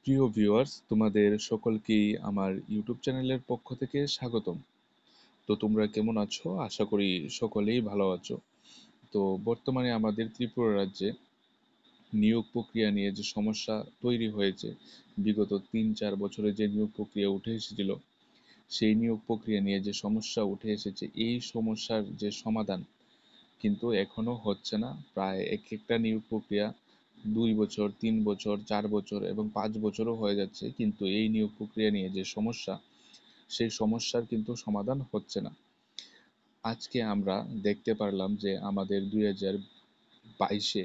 প্রিয় ভিউয়ার্স, তোমাদের সকলকেই আমার ইউটিউব চ্যানেলের পক্ষ থেকে স্বাগতম। তো তোমরা কেমন আছো? আশা করি সকলেই ভালো আছো। তো বর্তমানে আমাদের ত্রিপুরা রাজ্যে নিয়োগ প্রক্রিয়া নিয়ে যে সমস্যা তৈরি হয়েছে, বিগত ৩-৪ বছরে যে নিয়োগ প্রক্রিয়া উঠে এসেছিল, সেই নিয়োগ প্রক্রিয়া নিয়ে যে সমস্যা উঠে এসেছে, এই সমস্যার যে সমাধান কিন্তু এখনো হচ্ছে না। প্রায় এক একটা নিয়োগ প্রক্রিয়া ২ বছর, ৩ বছর, ৪ বছর এবং ৫ বছরও হয়ে যাচ্ছে, কিন্তু এই নিয়োগ প্রক্রিয়া নিয়ে যে সমস্যা, সেই সমস্যার কিন্তু সমাধান হচ্ছে না। আজকে আমরা দেখতে পারলাম যে আমাদের ২০২২-এ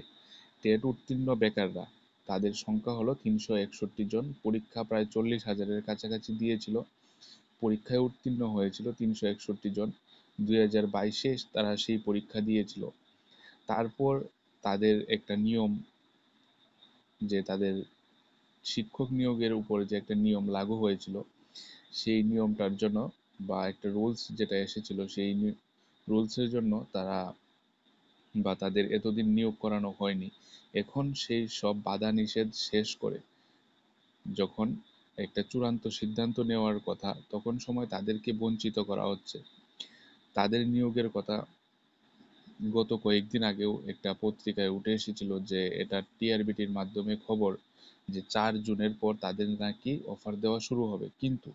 টেট উত্তীর্ণ বেকাররা, তাদের সংখ্যা হলো ৩৬১ জন। পরীক্ষা প্রায় ৪০,০০০-এর কাছাকাছি দিয়েছিল, পরীক্ষায় উত্তীর্ণ হয়েছিল ৩৬১ জন। ২০২২-এ তারা সেই পরীক্ষা দিয়েছিল। তারপর তাদের একটা নিয়ম, যে তাদের শিক্ষক নিয়োগের উপরে যে একটা নিয়ম লাগু হয়েছিল, সেই নিয়মটার জন্য বা একটা রুলস যেটা এসেছিল, সেই রুলসের জন্য তারা বা তাদের এতদিন নিয়োগ করানো হয়নি। এখন সেই সব বাধা নিষেধ শেষ করে যখন একটা চূড়ান্ত সিদ্ধান্ত নেওয়ার কথা, তখন সময় তাদেরকে বঞ্চিত করা হচ্ছে। তাদের নিয়োগের কথা গত কয়েকদিন আগেও একটা পত্রিকায় উঠে এসেছিল যে এটা টিআরবিটির মাধ্যমে খবর, যে ৪ জুনের পর তাদের নাকি অফার দেওয়া শুরু হবে। কিন্তু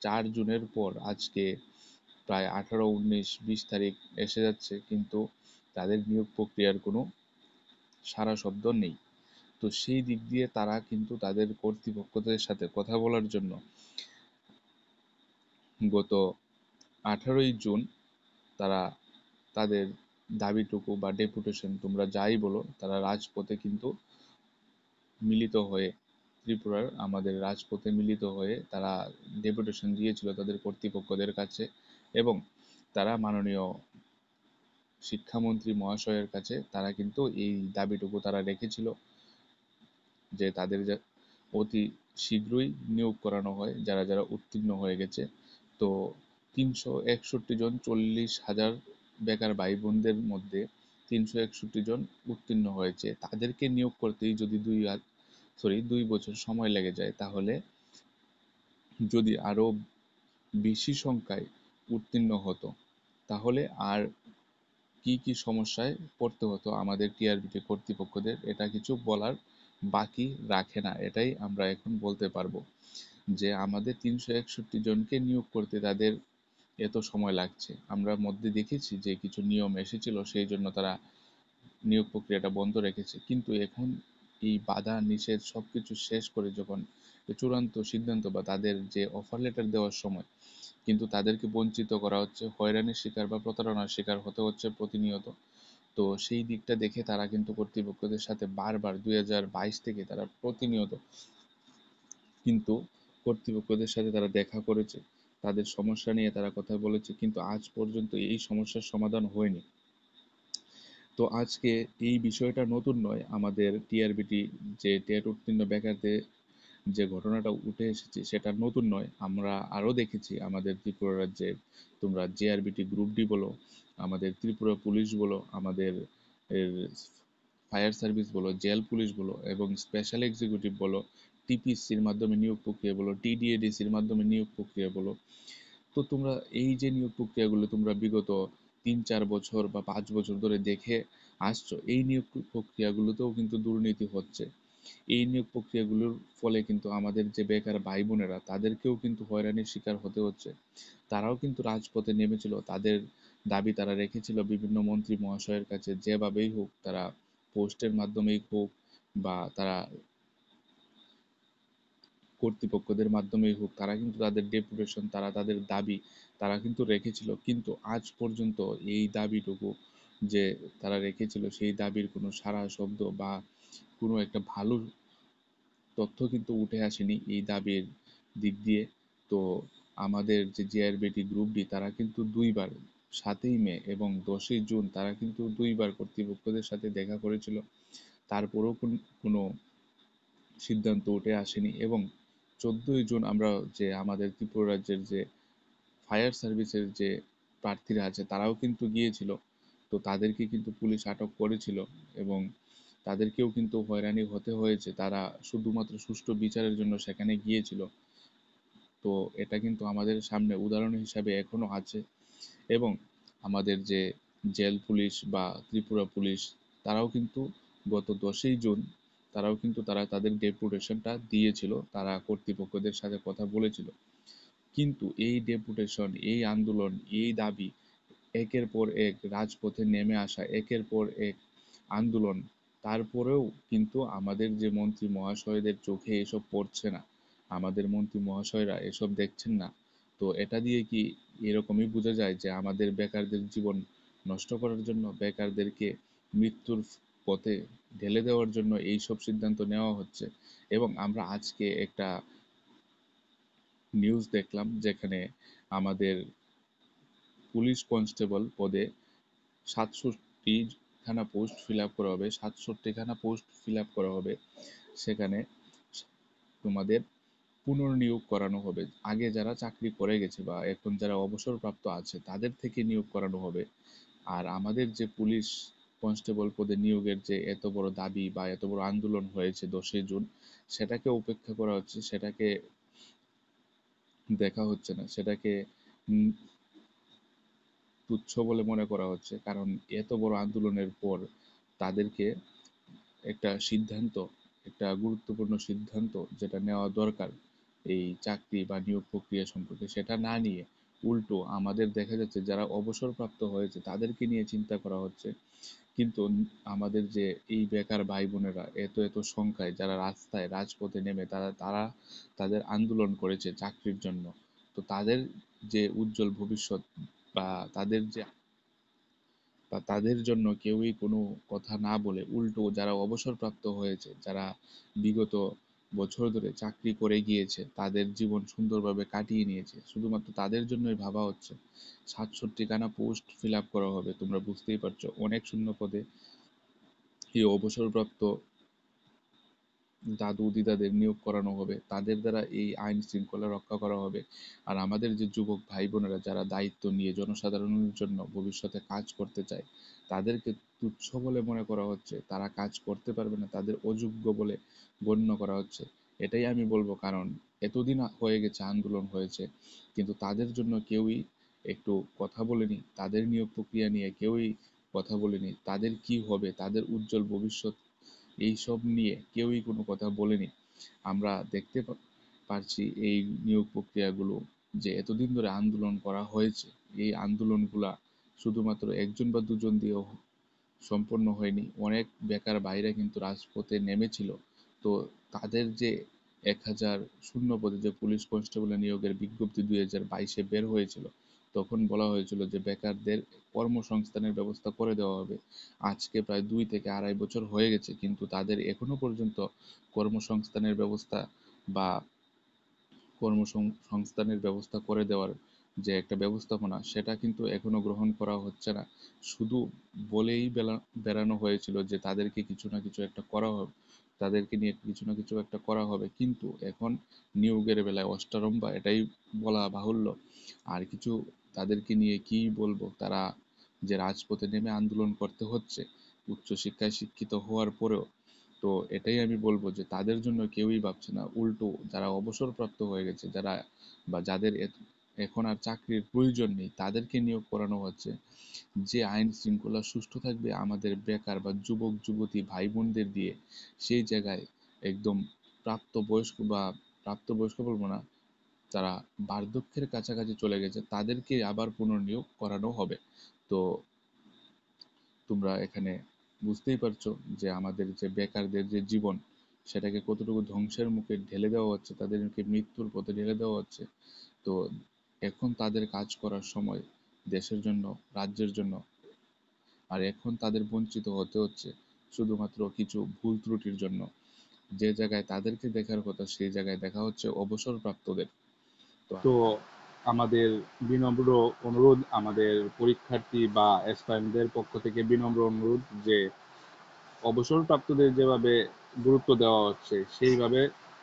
৪ জুনের পর আজকে প্রায় ১৮, ১৯, ২০ তারিখ এসে যাচ্ছে, কিন্তু তাদের নিয়োগ প্রক্রিয়ার কোনো সাড়া শব্দ নেই। তো সেই দিক দিয়ে তারা কিন্তু তাদের কর্তৃপক্ষদের সাথে কথা বলার জন্য গত ১৮ই জুন তারা তাদের দাবিটুকু বা ডেপুটেশন, তোমরা যাই বলো, তারা রাজপথে কিন্তু মিলিত হয়ে, ত্রিপুরার আমাদের রাজপথে মিলিত হয়ে তারা ডেপুটেশন দিয়েছিল তাদের কর্তৃপক্ষদের কাছে। এবং তারা মাননীয় শিক্ষামন্ত্রী মহাশয়ের কাছে তারা কিন্তু এই দাবিটুকু তারা রেখেছিল, যে তাদের অতি শীঘ্রই নিয়োগ করানো হয় যারা যারা উত্তীর্ণ হয়ে গেছে। তো ৩৬১ জন, ৪০,০০০ বেকার ভাই বোনদের মধ্যে ৩৬১ জন উত্তীর্ণ হয়েছে, তাদেরকে নিয়োগ করতেই যদি ২ বছর সময় লেগে যায়, তাহলে যদি আরো বেশি সংখ্যায় উত্তীর্ণ হতো, তাহলে আর কি কি সমস্যায় পড়তে হতো আমাদের টিআরবিটি কর্তৃপক্ষদের, এটা কিছু বলার বাকি রাখে না। এটাই আমরা এখন বলতে পারবো, যে আমাদের ৩৬১ জনকে নিয়োগ করতে তাদের এত সময় লাগছে। আমরা মধ্যে দেখেছি যে কিছু নিয়ম এসেছিল, সেই জন্য তারা নিয়োগ প্রক্রিয়াটা বন্ধ রেখেছে, কিন্তু এখন এই বাধা নিষেধ সবকিছু শেষ করে যখন চূড়ান্ত সিদ্ধান্ত বা তাদের যে অফার লেটার দেওয়ার সময়, কিন্তু তাদেরকে বঞ্চিত করা হচ্ছে, হয়রানির শিকার বা প্রতারণার শিকার হতে হচ্ছে প্রতিনিয়ত। তো সেই দিকটা দেখে তারা কিন্তু কর্তৃপক্ষদের সাথে বারবার ২০২২ থেকে তারা প্রতিনিয়ত কিন্তু কর্তৃপক্ষদের সাথে তারা দেখা করেছে, তাদের সমস্যা নিয়ে তারা কথা বলেছে, কিন্তু আজ পর্যন্ত এই সমস্যার সমাধান হয়নি। তো আজকে এই বিষয়টা নতুন নয়, আমাদের টিআরবিটি যে টেট উত্তীর্ণ বেকারদের যে ঘটনাটা উঠে এসেছে সেটা নতুন নয়। আমরা আরও দেখেছি আমাদের ত্রিপুরা রাজ্যে, তোমরা জেআরবিটি গ্রুপ ডি বলো, আমাদের ত্রিপুরা পুলিশ বলো, আমাদের এর ফায়ার সার্ভিস বলো, জেল পুলিশ বলো এবং স্পেশাল এক্সিকিউটিভ বলো, টিপিসির মাধ্যমে নিয়োগ প্রক্রিয়া বলো, টিডিএডিসির মাধ্যমে নিয়োগ প্রক্রিয়া বলো, তো তোমরা এই যে নিয়োগ প্রক্রিয়াগুলো তোমরা বিগত ৩-৪ বছর বা ৫ বছর ধরে দেখে আসছো, এই নিয়োগ প্রক্রিয়াগুলোতেও কিন্তু দুর্নীতি হচ্ছে। এই নিয়োগ প্রক্রিয়াগুলোর ফলে কিন্তু আমাদের যে বেকার ভাই বোনেরা, তাদেরকেও কিন্তু হয়রানির শিকার হতে হচ্ছে। তারাও কিন্তু রাজপথে নেমেছিল, তাদের দাবি তারা রেখেছিল বিভিন্ন মন্ত্রী মহাশয়ের কাছে, যেভাবেই হোক, তারা পোস্টের মাধ্যমেই হোক বা তারা কর্তৃপক্ষদের মাধ্যমেই হোক, তারা কিন্তু তাদের ডেপুটেশন, তারা তাদের দাবি তারা কিন্তু রেখেছিল। কিন্তু আজ পর্যন্ত এই দাবিটুকু যে তারা রেখেছিল, সেই দাবির কোনো সাড়া শব্দ বা কোনো একটা ভালো তথ্য কিন্তু উঠে আসেনি এই দাবির দিক দিয়ে। তো আমাদের যে জেআরবিটি গ্রুপ ডি, তারা কিন্তু দুইবার, ৭ই মে এবং ১০ই জুন, তারা কিন্তু দুইবার কর্তৃপক্ষদের সাথে দেখা করেছিল, তারপরেও কোনো সিদ্ধান্ত উঠে আসেনি। এবং ১৪ই জুন আমরা যে আমাদের ত্রিপুরা রাজ্যের যে ফায়ার সার্ভিসের যে প্রার্থীরা আছে, তারাও কিন্তু গিয়েছিল, তো তাদেরকে কিন্তু পুলিশ আটক করেছিল এবং তাদেরকেও কিন্তু হয়রানি হতে হয়েছে, তারা শুধুমাত্র সুষ্ঠু বিচারের জন্য সেখানে গিয়েছিল। তো এটা কিন্তু আমাদের সামনে উদাহরণ হিসাবে এখনো আছে। এবং আমাদের যে জেল পুলিশ বা ত্রিপুরা পুলিশ, তারাও কিন্তু গত 10ই জুন তারা তাদের ডেপুটেশনটা দিয়েছিল, তারা কর্তৃপক্ষদের সাথে কথা বলেছিল। কিন্তু এই ডেপুটেশন, এই আন্দোলন, এই দাবি, একের পর এক রাজপথে নেমে আসা, একের পর এক আন্দোলন, তারপরেও কিন্তু আমাদের যে মন্ত্রী মহাশয়দের চোখে এসব পড়ছে না, আমাদের মন্ত্রী মহাশয়রা এসব দেখছেন না। তো এটা দিয়ে কি এরকমই বোঝা যায় যে আমাদের বেকারদের জীবন নষ্ট করার জন্য, বেকারদেরকে মৃত্যুর পথে ঢেলে দেওয়ার জন্য এই সব সিদ্ধান্ত নেওয়া হচ্ছে। এবং আমরা আজকে একটা নিউজ দেখলাম যেখানে আমাদের পুলিশ কনস্টেবল পদে 67খানা পোস্ট ফিল আপ করা হবে, 67খানা পোস্ট ফিল আপ করা হবে। সেখানে তোমাদের পুনর্নিয়োগ করানো হবে, আগে যারা চাকরি করে গেছে বা এখন যারা অবসরপ্রাপ্ত আছে তাদের থেকে নিয়োগ করানো হবে। আর আমাদের যে পুলিশ কনস্টেবল পদে নিয়োগের যে এত বড় দাবি বা এত বড় আন্দোলন হয়েছে 10ই জুন, সেটাকে উপেক্ষা করা হচ্ছে, সেটাকে দেখা হচ্ছে না, সেটাকে তুচ্ছ বলে মনে করা হচ্ছে। কারণ এত বড় আন্দোলনের পর তাদেরকে একটা সিদ্ধান্ত, একটা গুরুত্বপূর্ণ সিদ্ধান্ত যেটা নেওয়া দরকার এই চাকরি বা নিয়োগ প্রক্রিয়া সম্পর্কে, সেটা না নিয়ে উল্টো আমাদের দেখা যাচ্ছে যারা অবসরপ্রাপ্ত হয়েছে তাদেরকে নিয়ে চিন্তা করা হচ্ছে। কিন্তু আমাদের যে এই বেকার ভাই বোনেরা এত এত সংখ্যায় যারা রাস্তায় রাজপথে নেমে তারা তারা তাদের আন্দোলন করেছে চাকরির জন্য, তো তাদের যে উজ্জ্বল ভবিষ্যৎ বা তাদের যে বা তাদের জন্য কেউই কোনো কথা না বলে উল্টো যারা অবসরপ্রাপ্ত হয়েছে, যারা বিগত বছর ধরে চাকরি করে গিয়েছে, তাদের জীবন সুন্দরভাবে কাটিয়ে নিয়েছে, শুধুমাত্র তাদের জন্যই ভাবা হচ্ছে। 67খানা পোস্ট ফিল আপ করা হবে, তোমরা বুঝতেই পারছো, অনেক শূন্য পদে এই অবসরপ্রাপ্ত দাদু দিদাদের নিয়োগ করানো হবে, তাদের দ্বারা এই আইন শৃঙ্খলা রক্ষা করা হবে। আর আমাদের যে যুবক ভাই বোনেরা যারা দায়িত্ব নিয়ে জনসাধারণের জন্য ভবিষ্যতে কাজ করতে চায়, তাদেরকে তুচ্ছ বলে মনে করা হচ্ছে, তারা কাজ করতে পারবে না, তাদের অযোগ্য বলে গণ্য করা হচ্ছে। এটাই আমি বলবো, কারণ এতদিন হয়ে গেছে আন্দোলন হয়েছে, কিন্তু তাদের জন্য কেউই একটু কথা বলেনি, তাদের নিয়োগ প্রক্রিয়া নিয়ে কেউই কথা বলেনি, তাদের কি হবে, তাদের উজ্জ্বল ভবিষ্যৎ, এইসব নিয়ে কেউই কোনো কথা বলেনি। আমরা দেখতে পারছি এই নিয়োগ প্রক্রিয়াগুলো যে এতদিন ধরে আন্দোলন করা হয়েছে, এই আন্দোলনগুলা শুধুমাত্র একজন বা দুজন দিয়েও সম্পন্ন হয়নি, অনেক বেকার ভাইরা কিন্তু রাজপথে নেমেছিল। তো তাদের যে 1000 শূন্য পদে যে পুলিশ কনস্টেবলের নিয়োগের বিজ্ঞপ্তি 2022-এ বের হয়েছিল, তখন বলা হয়েছিল যে বেকারদের কর্মসংস্থানের ব্যবস্থা করে দেওয়া হবে। আজকে প্রায় 2 থেকে 2.5 বছর হয়ে গেছে, কিন্তু তাদের এখনো পর্যন্ত কর্মসংস্থানের ব্যবস্থা বা কর্মসংস্থানের ব্যবস্থা করে দেওয়ার যে একটা ব্যবস্থাপনা, সেটা কিন্তু এখনো গ্রহণ করা হচ্ছে না। শুধু বলেই বেড়ানো হয়েছিল যে তাদেরকে কিছু না কিছু একটা করা হবে, তাদেরকে নিয়ে কিছু না কিছু একটা করা হবে, কিন্তু এখন নিয়োগের বেলায় অষ্টারম্ভা, এটাই বলা বাহুল্য। আর কিছু তাদেরকে নিয়ে কি বলবো, তারা যে রাজপথে নেমে আন্দোলন করতে হচ্ছে উচ্চশিক্ষায় শিক্ষিত হওয়ার পরেও, তো এটাই আমি বলবো যে তাদের জন্য কেউই ভাবছে না, উল্টো যারা অবসরপ্রাপ্ত হয়ে গেছে, যারা বা যাদের এখন আর চাকরির প্রয়োজন নেই, তাদেরকে নিয়োগ করানো হচ্ছে। যে আইন শৃঙ্খলা সুষ্ঠু থাকবে আমাদের বেকার বা যুবক যুবতী ভাই বোনদের দিয়ে, সেই জায়গায় একদম প্রাপ্তবয়স্ক বা প্রাপ্তবয়স্ক বলবো না, যারা বার্ধক্যের কাছাকাছি চলে গেছে তাদেরকে আবার পুনর্নিয়োগ করানো হবে। তো তোমরা এখানে বুঝতেই পারছো যে আমাদের যে বেকারদের যে জীবন, সেটাকে কতটুকু ধ্বংসের মুখে ঢেলে দেওয়া হচ্ছে, তাদেরকে মৃত্যুর পথে ঢেলে দেওয়া হচ্ছে। তো এখন তাদের কাজ করার সময় দেশের জন্য, রাজ্যের জন্য। আর এখন তাদের বঞ্চিত হতে হচ্ছে শুধুমাত্র কিছু ভুল ত্রুটির জন্য। যে জায়গায় তাদেরকে দেখার কথা সেই জায়গায় দেখা হচ্ছে অবসরপ্রাপ্তদের। তো তো আমাদের বিনম্র অনুরোধ, আমাদের পরীক্ষার্থী বা অ্যাসপায়ারদের পক্ষ থেকে বিনম্র অনুরোধ যে অবসরপ্রাপ্তদের যেভাবে গুরুত্ব দেওয়া হচ্ছে সেইভাবে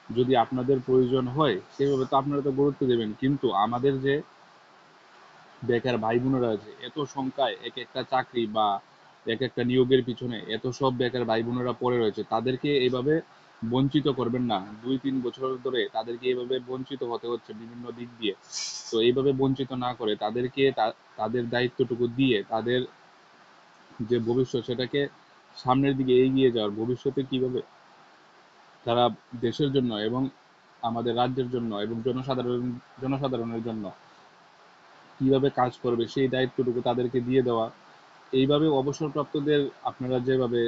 যদি আপনাদের প্রয়োজন হয় সেইভাবে তো আপনারা তো গুরুত্ব দেবেন, কিন্তু আমাদের যে বেকার ভাই বোনেরা আছে এত সংখ্যায় এক একটা চাকরি বা এক একটা নিয়োগের পিছনে এত সব বেকার ভাই বোনেরা পড়ে রয়েছে, তাদেরকে এইভাবে বঞ্চিত করবেন না। 2-3 বছর ধরে তাদেরকে এইভাবে বঞ্চিত হতে হচ্ছে বিভিন্ন দিক দিয়ে। তো এইভাবে বঞ্চিত না করে তাদেরকে তাদের দায়িত্বটুকু দিয়ে তাদের যে ভবিষ্যৎ সেটাকে সামনের দিকে এগিয়ে যাওয়ার, ভবিষ্যতে কিভাবে তারা দেশের জন্য এবং আমাদের রাজ্যের জন্য এবং জনসাধারণের জন্য কিভাবে কাজ করবে সেই দায়িত্বটুকু তাদেরকে দিয়ে দেওয়া। এইভাবে অবসরপ্রাপ্তদের আপনারা যেভাবে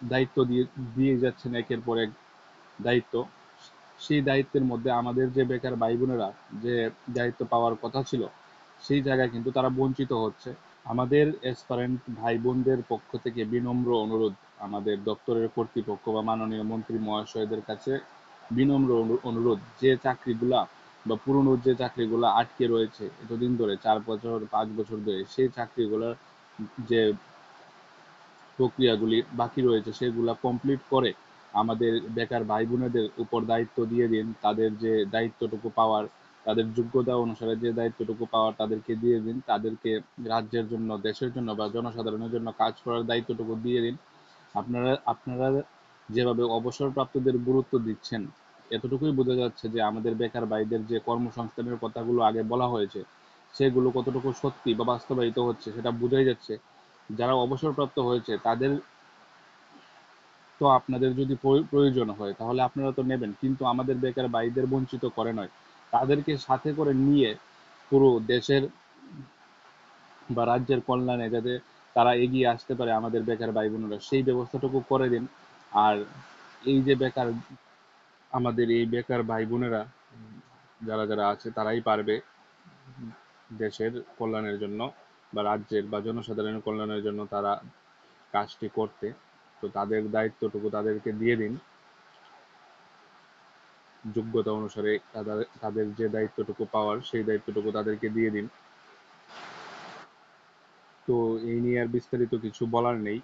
দায়িত্ব দিয়ে দিয়ে যাচ্ছেন একের পর এক দায়িত্ব, সেই দায়িত্বের মধ্যে আমাদের যে বেকার ভাই বোনেরা যে দায়িত্ব পাওয়ার কথা ছিল সেই জায়গায় কিন্তু তারা বঞ্চিত হচ্ছে। আমাদের অ্যাসপারেন্ট ভাই বোনদের পক্ষ থেকে বিনম্র অনুরোধ আমাদের দপ্তরের কর্তৃপক্ষ বা মাননীয় মন্ত্রী মহাশয়দের কাছে, বিনম্র অনুরোধ, যে চাকরিগুলা বা পুরনো যে চাকরিগুলা আটকে রয়েছে এতদিন ধরে, 4 বছর 5 বছর ধরে, সেই চাকরিগুলোর যে প্রক্রিয়াগুলি বাকি রয়েছে সেগুলা কমপ্লিট করে আমাদের বেকার ভাই বোনেদের উপর দায়িত্ব দিয়ে দিন। তাদের যে দায়িত্বটুকু পাওয়ার, তাদের যোগ্যতা অনুসারে যে দায়িত্বটুকু পাওয়ার তাদেরকে দিয়ে দিন। তাদেরকে রাজ্যের জন্য, দেশের জন্য বা জনসাধারণের জন্য কাজ করার দায়িত্বটুকু দিয়ে দিন। আপনারা যেভাবে অবসরপ্রাপ্তদের গুরুত্ব দিচ্ছেন, এতটুকুই বোঝা যাচ্ছে যে আমাদের বেকার ভাইদের যে কর্মসংস্থানের কথাগুলো আগে বলা হয়েছে সেগুলো কতটুকু সত্যি বা বাস্তবায়িত হচ্ছে সেটা বোঝাই যাচ্ছে। যারা অবসরপ্রাপ্ত হয়েছে তাদের তো আপনাদের যদি প্রয়োজন হয় তাহলে আপনারা তো নেবেন, কিন্তু আমাদের বেকার ভাইদের বঞ্চিত করে নয়, তাদেরকে সাথে করে নিয়ে পুরো দেশের বা রাজ্যের কল্যাণে যাতে তারা এগিয়ে আসতে পারে আমাদের বেকার ভাই বোনেরা, সেই ব্যবস্থাটুকু করে দিন। আর এই যে বেকার, আমাদের এই বেকার ভাই বোনেরা যারা যারা আছে তারাই পারবে দেশের কল্যাণের জন্য বা রাজ্যের বা জনসাধারণের কল্যাণের জন্য তারা কাজটি করতে। তো তাদের দায়িত্বটুকু তাদেরকে দিয়ে দিন, যোগ্যতা অনুসারে তাদের যে দায়িত্বটুকু পাওয়ার সেই দায়িত্বটুকু তাদেরকে দিয়ে দিন। তো এই নিয়ে আর বিস্তারিত কিছু বলার নেই।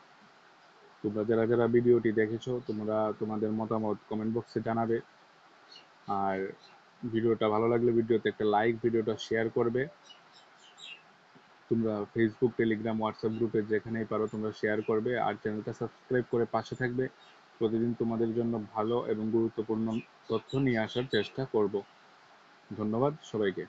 তোমরা যারা যারা ভিডিওটি দেখেছো তোমরা তোমাদের মতামত কমেন্ট বক্সে জানাবে। আর ভিডিওটা ভালো লাগলে ভিডিওতে একটা লাইক, ভিডিওটা শেয়ার করবে। তোমরা ফেসবুক, টেলিগ্রাম, হোয়াটসঅ্যাপ গ্রুপে যেখানেই পারো তোমরা শেয়ার করবে। আর চ্যানেলটা সাবস্ক্রাইব করে পাশে থাকবে। প্রতিদিন তোমাদের জন্য ভালো এবং গুরুত্বপূর্ণ তথ্য নিয়ে আসার চেষ্টা করব। ধন্যবাদ সবাইকে।